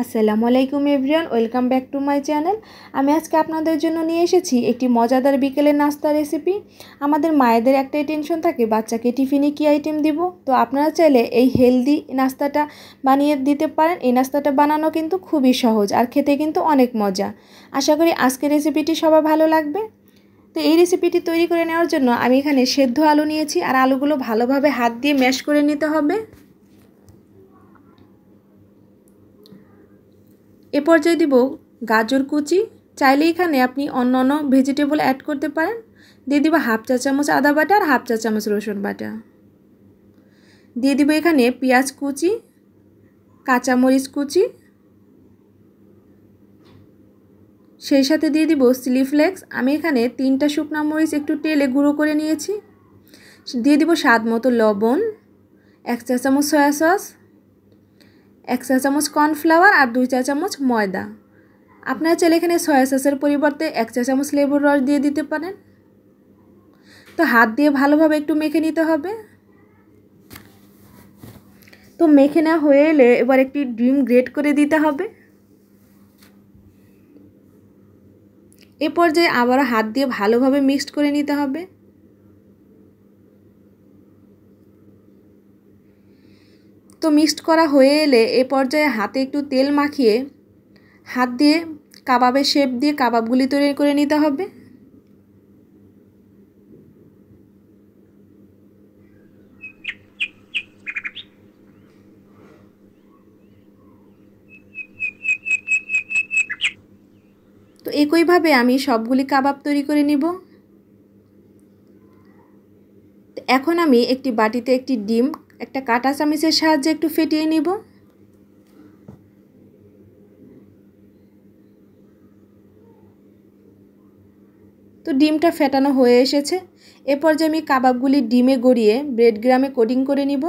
আসসালামু আলাইকুম everyone, welcome back to my channel. আমি আজকে আপনাদের জন্য নিয়ে এসেছি একটি মজাদার বিকেলের নাস্তা রেসিপি। আমাদের মায়েদের একটাই টেনশন থাকে, বাচ্চাকে টিফিনে কী আইটেম দিব। তো আপনারা চাইলে এই হেলদি নাস্তাটা বানিয়ে দিতে পারেন। এই নাস্তাটা বানানো কিন্তু খুবই সহজ আর খেতে কিন্তু অনেক মজা। আশা করি আজকের রেসিপিটি সবার ভালো লাগবে। তো এই রেসিপিটি তৈরি করে নেওয়ার জন্য আমি এখানে সেদ্ধ আলু নিয়েছি, আর আলুগুলো ভালোভাবে হাত দিয়ে ম্যাশ করে নিতে হবে। এ পর্যায়ে দিব গাজর কুচি। চাইলে এখানে আপনি অন্য ভেজিটেবল অ্যাড করতে পারেন। দিয়ে দিব হাফ চা চামচ আদা বাটা আর হাফ চা চামচ রসুন বাটা। দিয়ে দিব এখানে পেঁয়াজ কুচি, কাঁচামরিচ কুচি, সেই সাথে দিয়ে দিব চিলি ফ্লেক্স। আমি এখানে 3টা শুকনো মরিচ একটু তেলে গুঁড়ো করে নিয়েছি। দিয়ে দিব স্বাদ মতো লবণ, 1 চা চামচ সয়া সস, 1 চা চামচ কর্নফ্লাওয়ার আর 2 চা চামচ ময়দা। আপনারা চাইলে এখানে সয়া সসের পরিবর্তে 1 চা চামচ লেবুর রস দিয়ে দিতে পারেন। তো হাত দিয়ে ভালোভাবে একটু মেখে নিতে হবে। তো মেখে নেওয়া হয়ে এলে এবার একটি ডিম গ্রেট করে দিতে হবে। এ পর্যায়ে আবারও হাত দিয়ে ভালোভাবে মিক্সড করে নিতে হবে। তো মিক্সড করা হয়ে এলে এ পর্যায়ে হাতে একটু তেল মাখিয়ে হাত দিয়ে কাবাবের শেপ দিয়ে কাবাবগুলি তৈরি করে নিতে হবে। তো একইভাবে আমি সবগুলি কাবাব তৈরি করে নিব। এখন আমি একটি বাটিতে একটি ডিম একটা কাঁটা চামচের সাহায্যে একটু ফেটিয়ে নিব। তো ডিমটা ফেটানো হয়ে এসেছে। এ পর্যায়ে আমি কাবাবগুলি ডিমে গড়িয়ে ব্রেড গ্রামে কোটিং করে নিব।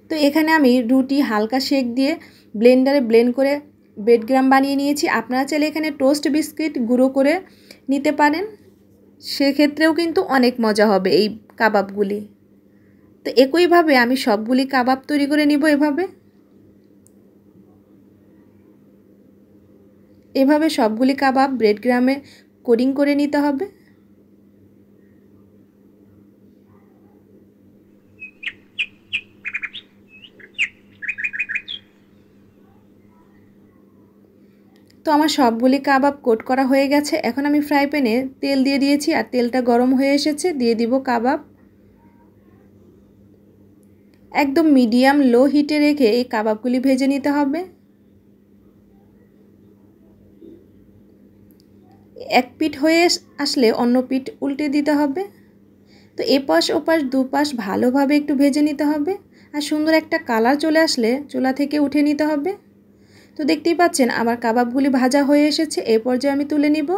তো এখানে আমি রুটি হালকা সেক দিয়ে ব্লেন্ডারে ব্লেন্ড করে ব্রেড গ্রাম বানিয়ে নিয়েছি। আপনারা চাইলে এখানে টোস্ট বিস্কিট গুঁড়ো করে নিতে পারেন, সেক্ষেত্রেও কিন্তু অনেক মজা হবে এই কাবাবগুলি। তো একইভাবে আমি সবগুলি কাবাব তৈরি করে নিব। এভাবে সবগুলি কাবাব ব্রেড গ্রামে কোটিং করে নিতে হবে। তো আমার সবগুলি কাবাব কোট করা হয়ে গেছে। এখন আমি ফ্রাই প্যানে তেল দিয়ে দিয়েছি আর তেলটা গরম হয়ে এসেছে। দিয়ে দিব কাবাব। একদম মিডিয়াম লো হিটে রেখে এই কাবাবগুলি ভেজে নিতে হবে। এক পিঠ হয়ে আসলে অন্য পিঠ উল্টে দিতে হবে। তো এপাশ ওপাশ দুপাশ ভালোভাবে একটু ভেজে নিতে হবে। আর সুন্দর একটা কালার চলে আসলে চুলা থেকে উঠে নিতে হবে। তো দেখতেই পাচ্ছেন আমার কাবাবগুলি ভাজা হয়ে এসেছে। এই পর্যায়ে আমি তুলে নিব।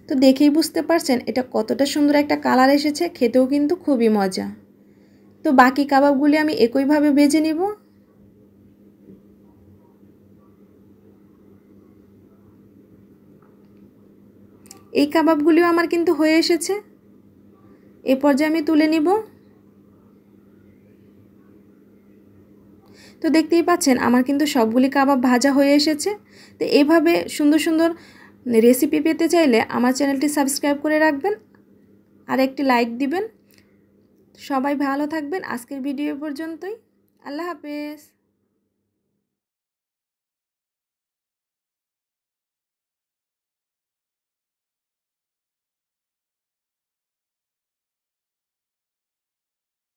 তো দেখেই বুঝতে পারছেন এটা কতটা সুন্দর একটা কালার এসেছে, খেতেও কিন্তু খুবই মজা। তো বাকি কাবাবগুলি আমি একইভাবে ভেজে নিব। এই কাবাবগুলিও আমার কিন্তু হয়ে এসেছে। এই পর্যায়ে আমি তুলে নিব। তো দেখতেই পাচ্ছেন আমার কিন্তু সবগুলি কাবাব ভাজা হয়ে এসেছে। তো এইভাবে সুন্দর সুন্দর রেসিপি পেতে চাইলে আমার চ্যানেলটি সাবস্ক্রাইব করে রাখবেন আর একটি লাইক দিবেন। সবাই ভালো থাকবেন। আজকের ভিডিও পর্যন্তই। আল্লাহ হাফেজ।